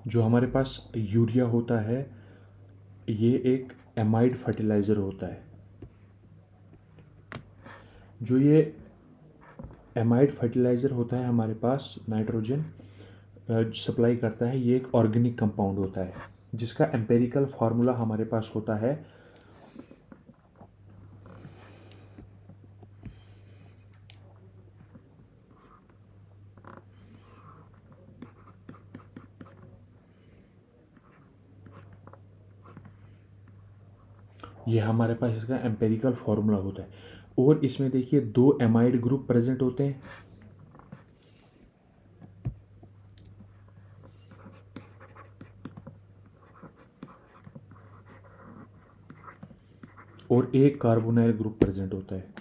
जो हमारे पास यूरिया होता है ये एक एमाइड फर्टिलाइज़र होता है। जो ये एमाइड फर्टिलाइज़र होता है हमारे पास नाइट्रोजन सप्लाई करता है, ये एक ऑर्गेनिक कंपाउंड होता है जिसका एम्पेरिकल फार्मूला हमारे पास होता है ये हमारे पास इसका एम्पेरिकल फार्मूला होता है। और इसमें देखिए दो एमाइड ग्रुप प्रेजेंट होते हैं और एक कार्बोनाइल ग्रुप प्रेजेंट होता है।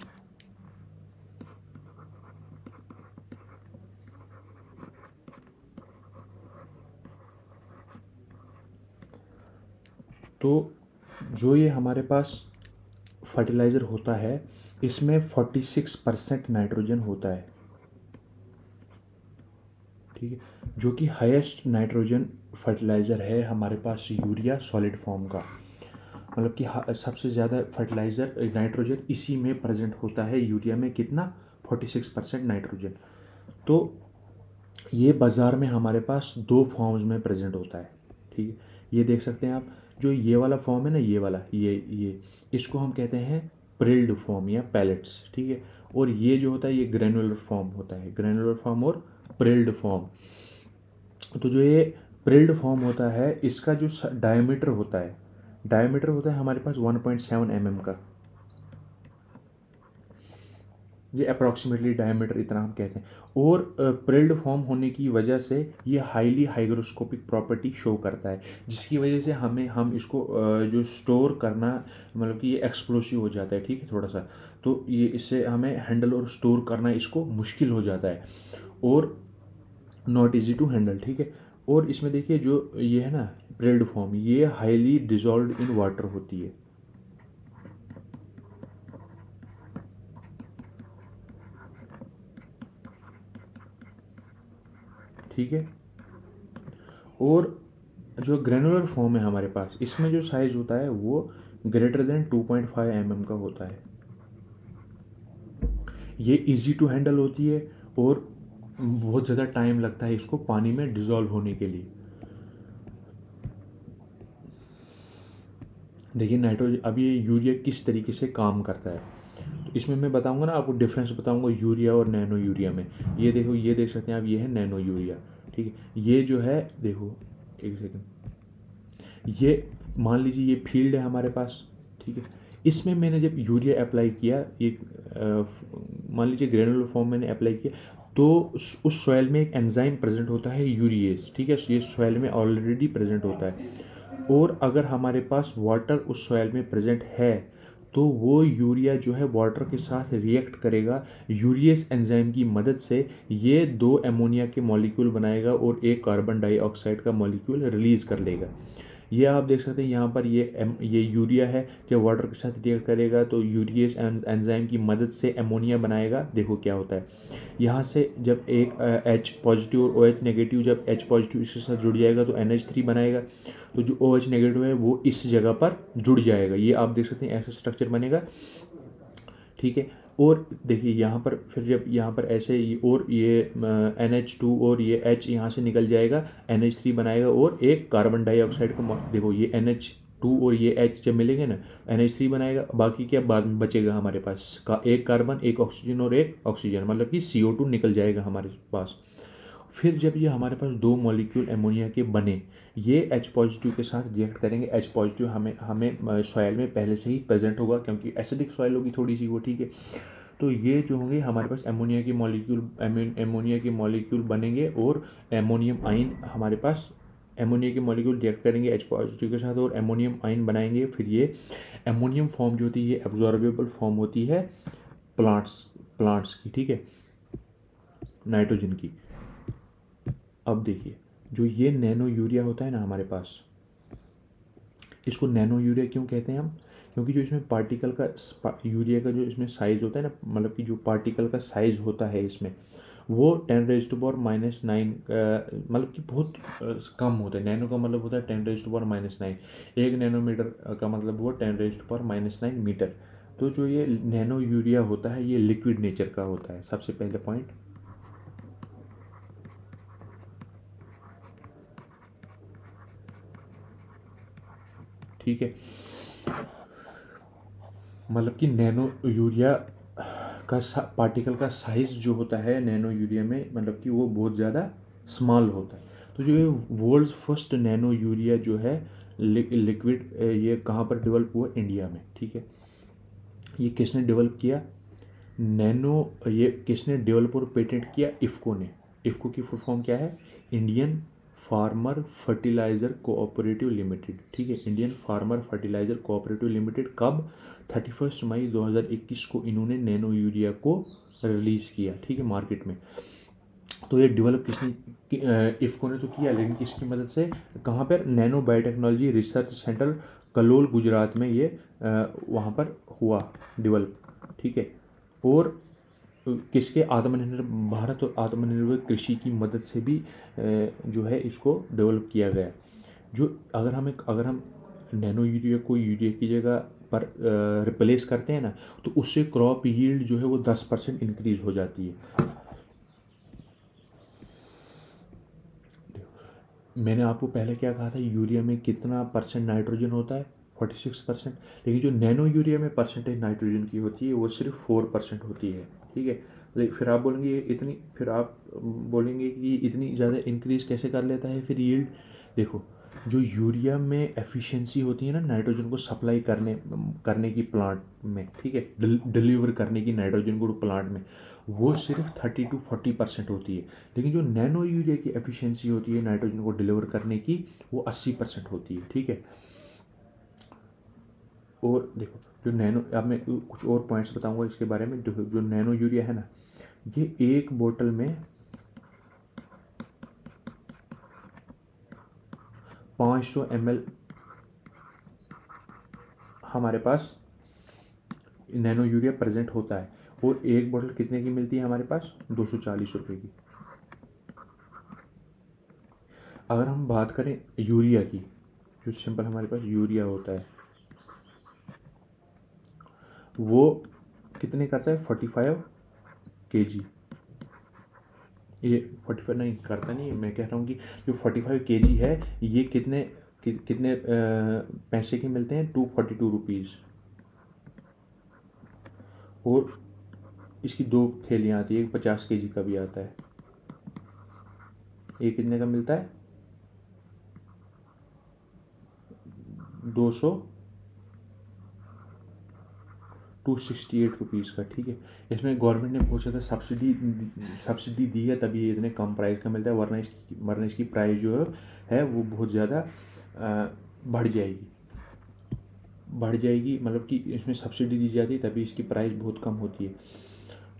तो जो ये हमारे पास फर्टिलाइज़र होता है इसमें 46% नाइट्रोजन होता है, ठीक है, जो कि हाईएस्ट नाइट्रोजन फर्टिलाइज़र है हमारे पास यूरिया सॉलिड फॉर्म का। मतलब कि सबसे ज़्यादा फर्टिलाइज़र नाइट्रोजन इसी में प्रेजेंट होता है। यूरिया में कितना 46% नाइट्रोजन। तो ये बाज़ार में हमारे पास दो फॉर्म्स में प्रेजेंट होता है, ठीक है। ये देख सकते हैं आप, जो ये वाला फॉर्म है ना, ये वाला ये इसको हम कहते हैं प्रिल्ड फॉर्म या पैलेट्स, ठीक है। और ये जो होता है ये ग्रेनुलर फॉर्म होता है, ग्रेनुलर फॉर्म और प्रिल्ड फॉर्म। तो जो ये प्रिल्ड फॉर्म होता है इसका जो डायमीटर होता है हमारे पास 1.7 mm का। ये अप्रॉक्सीमेटली डायमीटर इतना हम कहते हैं। और प्रिल्ड फॉर्म होने की वजह से ये हाईली हाइग्रोस्कोपिक प्रॉपर्टी शो करता है, जिसकी वजह से हम इसको जो स्टोर करना, मतलब कि ये एक्सप्लोसिव हो जाता है, ठीक है, थोड़ा सा। तो ये इससे हमें हैंडल और स्टोर करना इसको मुश्किल हो जाता है और नॉट इजी टू हैंडल, ठीक है। और इसमें देखिए जो ये है ना प्रिल्ड फॉर्म, ये हाईली डिजॉल्व इन वाटर होती है, ठीक है। और जो ग्रेनुलर फॉर्म है हमारे पास इसमें जो साइज होता है वो ग्रेटर देन 2.5 mm का होता है। ये इजी टू हैंडल होती है और बहुत ज़्यादा टाइम लगता है इसको पानी में डिज़ोल्व होने के लिए। देखिए नाइट्रोजन, अब ये यूरिया किस तरीके से काम करता है तो इसमें मैं बताऊंगा ना आपको, डिफरेंस बताऊंगा यूरिया और नैनो यूरिया में। ये देखो, ये देख सकते हैं आप, ये है नैनो यूरिया, ठीक है। ये जो है देखो, एक सेकंड, ये मान लीजिए ये फील्ड है हमारे पास, ठीक है। इसमें मैंने जब यूरिया अप्लाई किया, ये मान लीजिए ग्रेनुलर फॉर्म मैंने अप्लाई किया, तो उस सॉइल में एक एंजाइम प्रेजेंट होता है यूरिएज, ठीक है। ये सॉइल में ऑलरेडी प्रेजेंट होता है। और अगर हमारे पास वाटर उस सॉइल में प्रेजेंट है तो वो यूरिया जो है वाटर के साथ रिएक्ट करेगा, यूरियस एंजाइम की मदद से ये दो अमोनिया के मॉलिक्यूल बनाएगा और एक कार्बन डाइऑक्साइड का मॉलिक्यूल रिलीज कर लेगा। ये आप देख सकते हैं यहाँ पर, ये यूरिया है, जब वाटर के साथ रिएक्ट करेगा तो यूरियस एंजाइम की मदद से अमोनिया बनाएगा। देखो क्या होता है, यहाँ से जब एक H पॉजिटिव और OH नेगेटिव, जब H पॉजिटिव इसके साथ जुड़ जाएगा तो NH3 बनाएगा। तो जो OH नेगेटिव है वो इस जगह पर जुड़ जाएगा, ये आप देख सकते हैं ऐसा स्ट्रक्चर बनेगा, ठीक है। और देखिए यहाँ पर फिर जब यहाँ पर ऐसे और ये NH2 और ये H यहाँ से निकल जाएगा, NH3 बनाएगा और एक कार्बन डाइऑक्साइड का देखो ये NH2 और ये H जब मिलेंगे ना NH3 बनाएगा। बाकी क्या बाद में बचेगा हमारे पास का, एक कार्बन, एक ऑक्सीजन और एक ऑक्सीजन, मतलब कि CO2 निकल जाएगा हमारे पास। फिर जब ये हमारे पास दो मॉलिक्यूल अमोनिया के बने, ये H पॉजिटिव के साथ रिएक्ट करेंगे। H पॉजिटिव हमें हमें सॉइल में पहले से ही प्रेजेंट होगा क्योंकि एसिडिक सॉइल होगी थोड़ी सी वो, ठीक है। तो ये जो होंगे हमारे पास अमोनिया के मॉलिक्यूल बनेंगे और एमोनियम आयन हमारे पास, एमोनिया के मॉलिक्यूल रिएक्ट करेंगे H पॉजिटिव के साथ और एमोनियम आयन बनाएंगे। फिर ये एमोनियम फॉर्म जो होती है ये एब्जॉर्बेबल फॉर्म होती है प्लांट्स की, ठीक है, नाइट्रोजन की। अब देखिए जो ये नैनो यूरिया होता है ना हमारे पास, इसको नैनो यूरिया क्यों कहते हैं हम, क्योंकि जो इसमें यूरिया का जो इसमें साइज़ होता है ना, मतलब कि जो पार्टिकल का साइज़ होता है इसमें वो 10⁻⁻⁹ मतलब कि बहुत कम होता है। नैनो का मतलब होता है 10⁻⁻⁹। 1 नैनोमीटर का मतलब वो 10⁻⁹ मीटर। तो जो ये नैनो यूरिया होता है ये लिक्विड नेचर का होता है, सबसे पहले पॉइंट। ठीक है, मतलब कि नैनो यूरिया का पार्टिकल का साइज़ जो होता है नैनो यूरिया में, मतलब कि वो बहुत ज़्यादा स्मॉल होता है। तो जो ये वर्ल्ड्स फर्स्ट नैनो यूरिया जो है लिक्विड, ये कहाँ पर डेवलप हुआ? इंडिया में। ठीक है, ये किसने डेवलप किया? नैनो, ये किसने डेवलप और पेटेंट किया? इफ़को ने। इफ़को की फुल फॉर्म क्या है? Indian farmer fertiliser cooperative limited. ठीक है, Indian farmer fertiliser cooperative limited. कब? 31 मई 2021 को इन्होंने नैनो यूरिया को रिलीज़ किया, ठीक है, मार्केट में। तो ये डेवलप किसने? इफ़को ने तो किया, लेकिन किसकी मदद से? कहाँ पर? Nano biotechnology research centre Kalol Gujarat में ये वहाँ पर हुआ डेवलप। ठीक है, और किसके? आत्मनिर्भर भारत और आत्मनिर्भर कृषि की मदद से भी जो है इसको डेवलप किया गया। जो अगर हम नैनो यूरिया को यूरिया की जगह पर रिप्लेस करते हैं ना, तो उससे क्रॉप यील्ड जो है वो 10% इंक्रीज हो जाती है। मैंने आपको पहले क्या कहा था? यूरिया में कितना परसेंट नाइट्रोजन होता है? 46%। लेकिन जो नैनो यूरिया में परसेंटेज नाइट्रोजन की होती है वो सिर्फ 4% होती है। ठीक है, लेकिन फिर आप बोलेंगे कि इतनी ज़्यादा इंक्रीज कैसे कर लेता है फिर यील्ड? देखो, जो यूरिया में एफिशिएंसी होती है ना नाइट्रोजन को सप्लाई करने करने की प्लांट में, ठीक है, डिलीवर करने की नाइट्रोजन को प्लांट में, वो सिर्फ 30 to 40% होती है। लेकिन जो नैनो यूरिया की एफिशिएंसी होती है नाइट्रोजन को डिलीवर करने की, वो 80% होती है। ठीक है, और देखो जो नैनो, अब मैं कुछ और पॉइंट्स बताऊंगा इसके बारे में। जो नैनो यूरिया है ना, ये एक बोतल में 500 ml हमारे पास नैनो यूरिया प्रेजेंट होता है। और एक बोतल कितने की मिलती है हमारे पास? 240 रुपये की। अगर हम बात करें यूरिया की, जो सिंपल हमारे पास यूरिया होता है, वो कितने करता है? 45 kg। ये 45 नहीं करता, नहीं, मैं कह रहा हूँ कि जो 45 kg है ये कितने पैसे के मिलते हैं? 242 रुपीज़। और इसकी 2 थैलियाँ आती है, एक 50 kg का भी आता है। ये कितने का मिलता है? 200 268 रुपीज़ का। ठीक है, इसमें गवर्नमेंट ने बहुत ज़्यादा सब्सिडी दी है, तभी ये इतने कम प्राइस का मिलता है। वरना इसकी प्राइस जो है वो बहुत ज़्यादा बढ़ जाएगी। मतलब कि इसमें सब्सिडी दी जाती है तभी इसकी प्राइस बहुत कम होती है।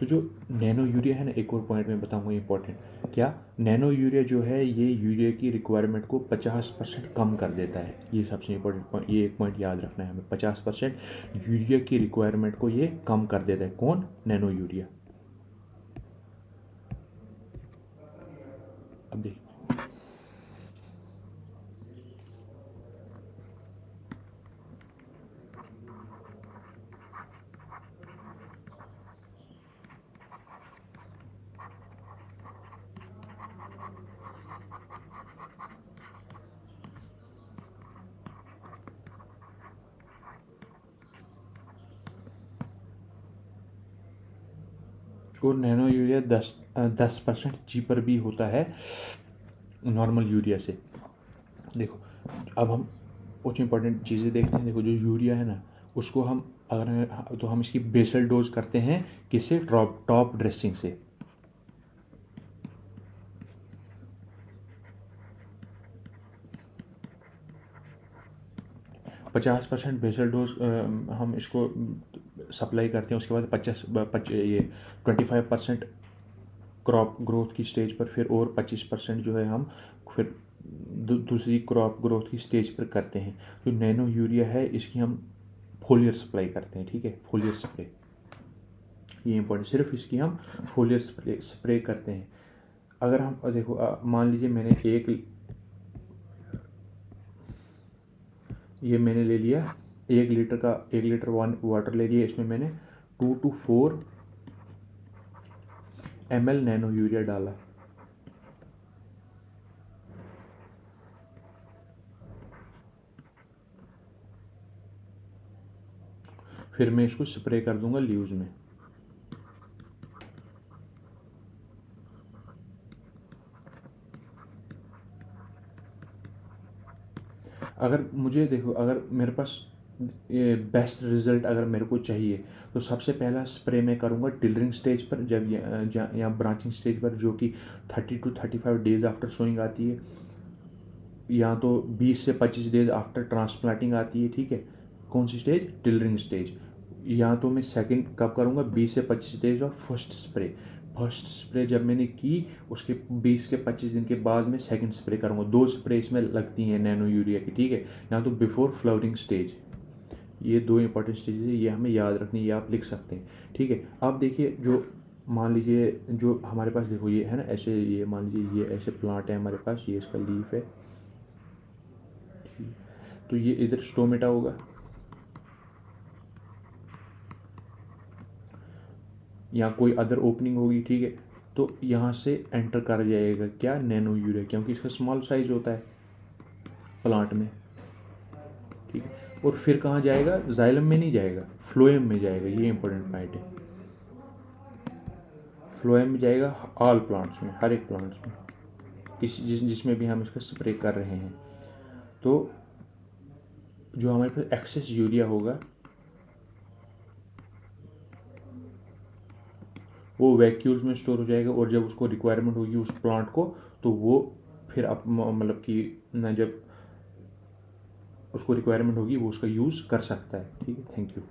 तो जो नैनो यूरिया है ना, एक और पॉइंट मैं बताऊंगा इंपॉर्टेंट। क्या? नैनो यूरिया जो है ये यूरिया की रिक्वायरमेंट को 50% कम कर देता है। ये सबसे इंपॉर्टेंट पॉइंट, ये एक पॉइंट याद रखना है हमें। 50% यूरिया की रिक्वायरमेंट को ये कम कर देता है। कौन? Nano urea. अब देखिए, और नैनो यूरिया 10% चीपर भी होता है नॉर्मल यूरिया से। देखो, अब हम कुछ इंपॉर्टेंट चीज़ें देखते हैं। देखो, जो यूरिया है ना, उसको हम अगर तो हम इसकी बेसल डोज करते हैं किससे? टॉप ड्रेसिंग से। 50% बेसल डोज हम इसको सप्लाई करते हैं। उसके बाद 25% क्रॉप ग्रोथ की स्टेज पर, फिर और 25% जो है हम फिर दूसरी क्रॉप ग्रोथ की स्टेज पर करते हैं। जो नैनो यूरिया है इसकी हम फोलियर सप्लाई करते हैं। ठीक है, फोलियर स्प्रे। ये इंपॉर्टेंट, सिर्फ इसकी हम फोलियर स्प्रे करते हैं। अगर हम देखो मान लीजिए मैंने ले लिया 1 लीटर वाटर ले लिया, इसमें मैंने 2 to 4 ml नैनो यूरिया डाला। फिर मैं इसको स्प्रे कर दूंगा लीव्स में। अगर मुझे देखो, अगर मेरे पास बेस्ट रिजल्ट अगर मेरे को चाहिए तो सबसे पहला स्प्रे मैं करूँगा टिलरिंग स्टेज पर, जब या ब्रांचिंग स्टेज पर, जो कि 30 to 35 डेज आफ्टर सोइंग आती है, या तो 20 से 25 डेज आफ्टर ट्रांसप्लांटिंग आती है। ठीक है, कौन सी स्टेज? Tillering stage. या तो मैं सेकंड कब करूँगा? 20 से 25 डेज और फर्स्ट स्प्रे जब मैंने की उसके 20 के 25 दिन के बाद मैं सेकंड स्प्रे करूँगा। 2 स्प्रे इसमें लगती हैं नैनो यूरिया की। ठीक है, या तो बिफोर फ्लावरिंग स्टेज। ये 2 इंपॉर्टेंट स्टेज है, ये हमें याद रखनी है, ये आप लिख सकते हैं। ठीक है, अब देखिए, जो मान लीजिए जो हमारे पास देखो ये है ना, ऐसे ये मान लीजिए ये ऐसे प्लांट है हमारे पास, ये इसका लीफ है। तो ये इधर स्टोमेटा होगा, या कोई अदर ओपनिंग होगी। ठीक है, तो यहाँ से एंटर कर जाएगा क्या? नैनो यूरिया, क्योंकि इसका स्मॉल साइज होता है प्लांट में। ठीक है, और फिर कहाँ जाएगा? जाइलम में नहीं जाएगा, फ्लोएम में जाएगा। ये इंपॉर्टेंट पॉइंट है, फ्लोएम में जाएगा ऑल प्लांट्स में, हर एक प्लांट्स में, जिसमें भी हम इसका स्प्रे कर रहे हैं। तो जो हमारे पास एक्सेस यूरिया होगा वो वैक्यूल्स में स्टोर हो जाएगा, और जब उसको रिक्वायरमेंट होगी उस प्लांट को, तो वो फिर आप मतलब कि ना, जब उसको रिक्वायरमेंट होगी वो उसका यूज़ कर सकता है। ठीक है, थैंक यू।